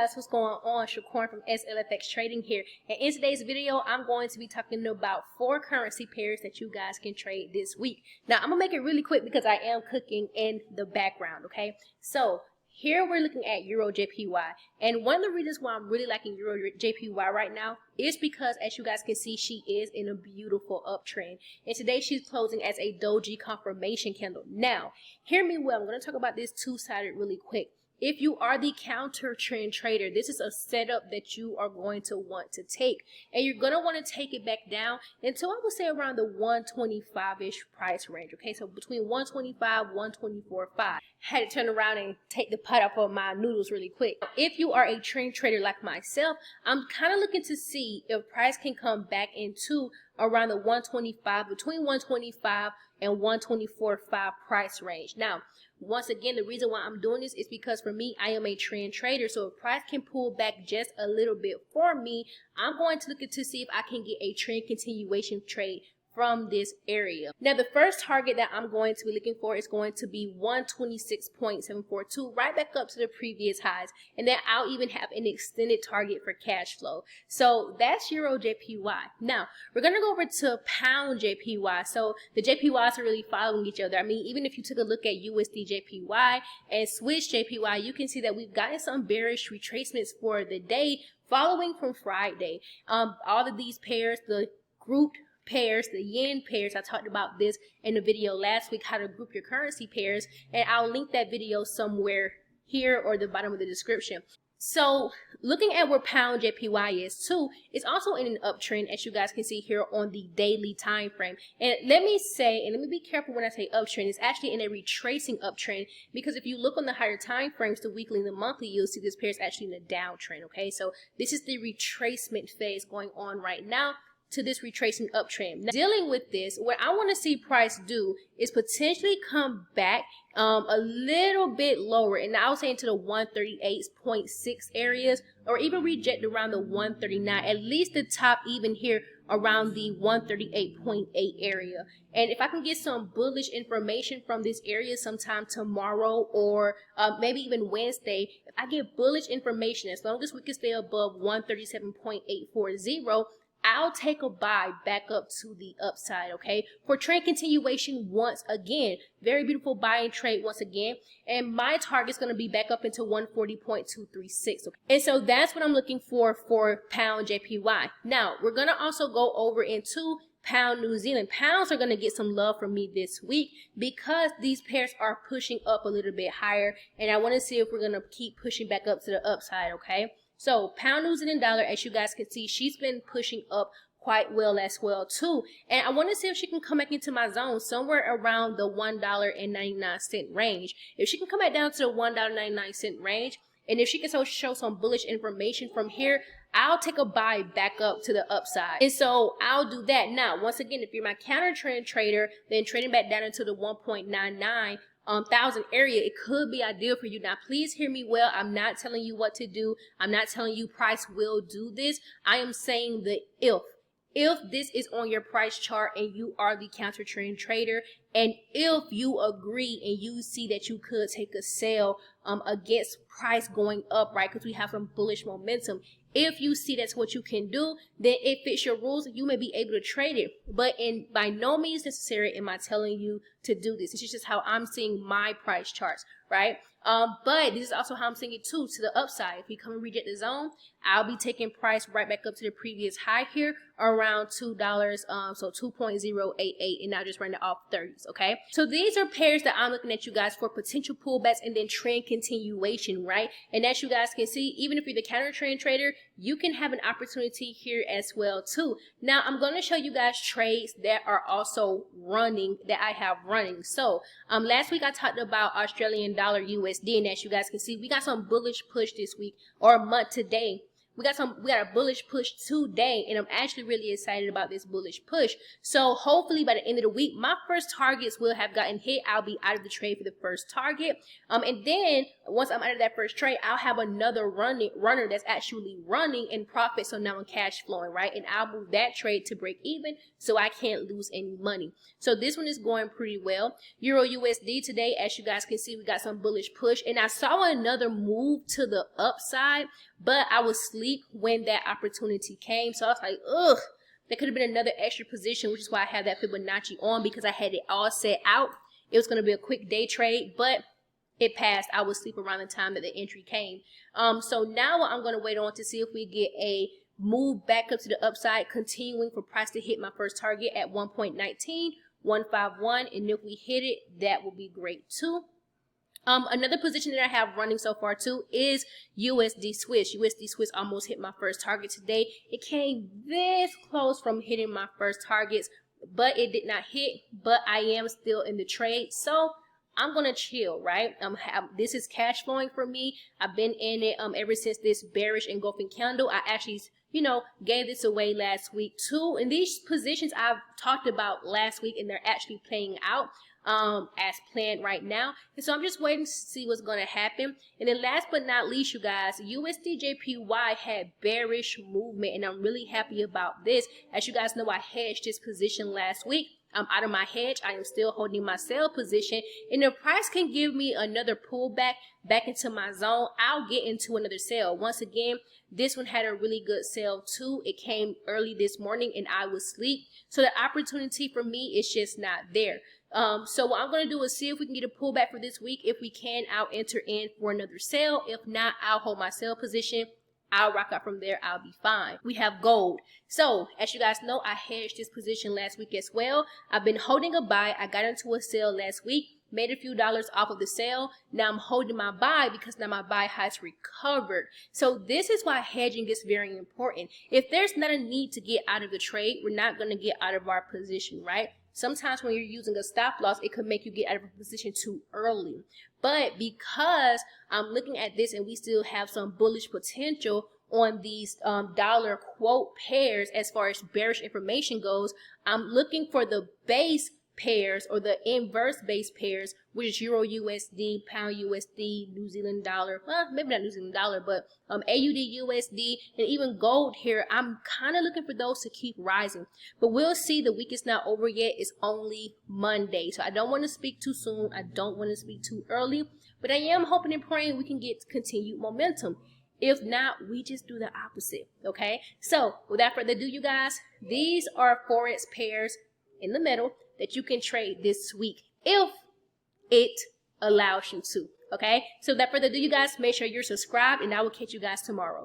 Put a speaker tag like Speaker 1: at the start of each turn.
Speaker 1: guys, what's going on? Shaquan from SLFX Trading here, and in today's video I'm going to be talking about 4 currency pairs that you guys can trade this week. Now I'm gonna make it really quick because I am cooking in the background, okay? So here we're looking at EURUSD, and one of the reasons why I'm really liking EURUSD right now is because, as you guys can see, she is in a beautiful uptrend, and today she's closing as a doji confirmation candle. Now hear me well, I'm going to talk about this two-sided really quick. If you are the counter trend trader, this is a setup that you are going to want to take, and you're going to want to take it back down until I would say around the 125-ish price range. Okay, so between 125, 124.5. Had to turn around and take the pot off of my noodles really quick. If you are a trend trader like myself, I'm kind of looking to see if price can come back into around the 125, between 125 and 124.5 price range. Now, once again, the reason why I'm doing this is because for me, I am a trend trader. So if price can pull back just a little bit for me, I'm going to look to see if I can get a trend continuation trade from this area. Now, the first target that I'm going to be looking for is going to be 126.742, right back up to the previous highs. And then I'll even have an extended target for cash flow. So that's EURUSD. Now, we're going to go over to pound JPY. So the JPYs are really following each other. I mean, even if you took a look at USDJPY and Swiss JPY, you can see that we've gotten some bearish retracements for the day following from Friday. All of these pairs, the grouped pairs, the yen pairs, I talked about this in the video last week, how to group your currency pairs, and I'll link that video somewhere here or the bottom of the description. So looking at where pound JPY is too, it's also in an uptrend, as you guys can see here on the daily time frame. And let me say, and let me be careful when I say uptrend, it's actually in a retracing uptrend, because if you look on the higher time frames, the weekly and the monthly, you'll see this pair is actually in a downtrend. Okay, so this is the retracement phase going on right now to this retracing uptrend. Now, dealing with this, what I want to see price do is potentially come back a little bit lower, and I was saying to the 138.6 areas, or even reject around the 139, at least the top even here around the 138.8 area. And if I can get some bullish information from this area sometime tomorrow or maybe even Wednesday, if I get bullish information, as long as we can stay above 137.840, I'll take a buy back up to the upside, okay? For trend continuation once again. Very beautiful buying trade once again. And my target's going to be back up into 140.236. Okay? And so that's what I'm looking for pound JPY. Now, we're going to also go over into pound New Zealand. Pounds are going to get some love from me this week because these pairs are pushing up a little bit higher. And I want to see if we're going to keep pushing back up to the upside, okay? So pound New Zealand dollar, as you guys can see, she's been pushing up quite well as well too. And I want to see if she can come back into my zone somewhere around the $1.99 range. If she can come back down to the $1.99 range, and if she can show some bullish information from here, I'll take a buy back up to the upside. And so I'll do that. Now, once again, if you're my counter trend trader, then trading back down into the 1.99 thousand area, it could be ideal for you. Now, please hear me well. I'm not telling you what to do. I'm not telling you price will do this. I am saying the if this is on your price chart and you are the counter trend trader, and if you agree and you see that you could take a sell against price going up, right, because we have some bullish momentum. If you see that's what you can do, then it fits your rules. You may be able to trade it, but by no means necessary am I telling you to do this. This is just how I'm seeing my price charts, right? But this is also how I'm seeing it too, to the upside. If we come and reject the zone, I'll be taking price right back up to the previous high here, around $2, so 2.088, and now just run it off 30s, okay? So these are pairs that I'm looking at, you guys, for potential pullbacks and then trend continuation, right? And as you guys can see, even if you're the counter trend trader, you can have an opportunity here as well too. Now, I'm going to show you guys trades that are also running, that I have running. So last week I talked about Australian dollar USD, and as you guys can see, we got some bullish push this week or month today we got a bullish push today, and I'm actually really excited about this bullish push. So hopefully by the end of the week, my first targets will have gotten hit. I'll be out of the trade for the first target. And then once I'm out of that first trade, I'll have another runner that's actually running in profit. So now I'm cash flowing, right? And I'll move that trade to break even so I can't lose any money. So this one is going pretty well. Euro USD today, as you guys can see, we got some bullish push, and I saw another move to the upside, but I was asleep when that opportunity came. So I was like, ugh, there could have been another extra position, which is why I have that Fibonacci on, because I had it all set out. It was going to be a quick day trade, but it passed. I was asleep around the time that the entry came. So now I'm going to wait on to see if we get a move back up to the upside, continuing for price to hit my first target at 1.19151, and if we hit it, that will be great too. Another position that I have running so far too is USD Swiss. USD Swiss almost hit my first target today. It came this close from hitting my first targets, but it did not hit. But I am still in the trade, so I'm gonna chill, right? This is cash flowing for me. I've been in it ever since this bearish engulfing candle. I actually, gave this away last week too. And these positions I've talked about last week, and they're actually playing out as planned right now. And so I'm just waiting to see what's going to happen. And then last but not least, you guys, USDJPY had bearish movement, and I'm really happy about this. As you guys know, I hedged this position last week. I'm out of my hedge. I am still holding my sell position, and the price can give me another pullback back into my zone. I'll get into another sell. Once again, this one had a really good sell too. It came early this morning and I was asleep, so the opportunity for me is just not there. So what I'm going to do is see if we can get a pullback for this week. If we can, I'll enter in for another sell. If not, I'll hold my sell position. I'll rock out from there. I'll be fine. We have gold. So as you guys know, I hedged this position last week as well. I've been holding a buy. I got into a sell last week, made a few dollars off of the sale. Now I'm holding my buy because now my buy has recovered. So this is why hedging is very important. If there's not a need to get out of the trade, we're not going to get out of our position, right? Sometimes when you're using a stop loss, it could make you get out of a position too early. But because I'm looking at this and we still have some bullish potential on these dollar quote pairs as far as bearish information goes, I'm looking for the base pairs or the inverse base pairs, which is Euro USD, Pound USD, New Zealand dollar, well, maybe not New Zealand dollar, but AUDUSD, and even gold here. I'm kind of looking for those to keep rising, but we'll see. The week is not over yet. It's only Monday, so I don't want to speak too soon. I don't want to speak too early, but I am hoping and praying we can get continued momentum. If not, we just do the opposite, okay? So without further ado, you guys, these are Forex pairs in the middle that you can trade this week if it allows you to, okay? So without further ado, you guys, make sure you're subscribed, and I will catch you guys tomorrow.